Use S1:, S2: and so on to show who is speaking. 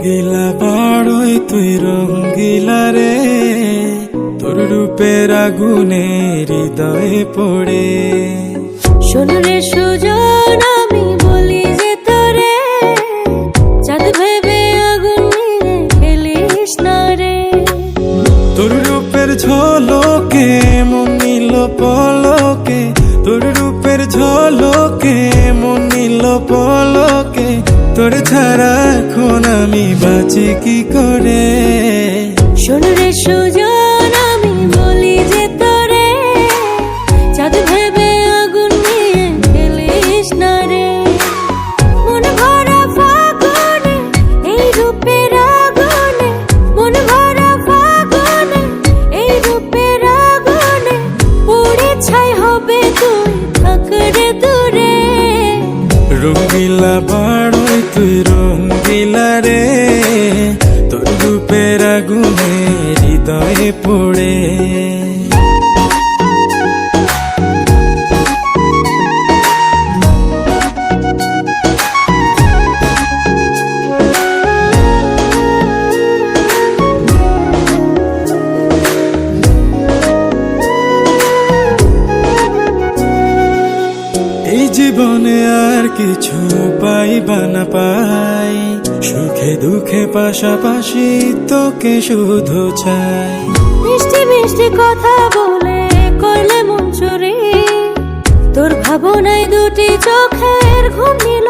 S1: রঙ্গিলা বাড়ই তুই রঙ্গিলা রে, তোর রূপের আগুনে হৃদয়ে পড়ে।
S2: শোন রে সুজন, আমি বলি যে তোরে, চাঁদ ভেবে আগুন নিয়ে খেলিস না রে।
S1: তোর রূপের ঝলকে মন নিল পলকে, তোর রূপের ঝলকে মন নিল পলকে, তোর ছাড়া এখন আমি বাঁচি কি করে।
S2: শোন রে সুজন, আমি বলি যে তোরে, চাঁদ ভেবে আগুন নিয়ে খেলিস না রে। মন ভরা ফাগুনে এই রূপের আগুনে, মন ভরা ফাগুনে এই রূপের আগুনে, পুড়ে ছাই হবে তুই থাক রে দূরে।
S1: রঙ্গিলা বাড়ই তুই রঙ্গিলা রে, তোর রূপের আগুনে হৃদয়ে পড়ে। এই জীবনে আর কিছু পাইবা না পাই, সুখে দুঃখে পাশাপাশি তোকে শুধু চাই।
S2: মিষ্টি মিষ্টি কথা বলে করলে মন চুরি, তোর ভাবনায় দুটি চোখের ঘুম নিল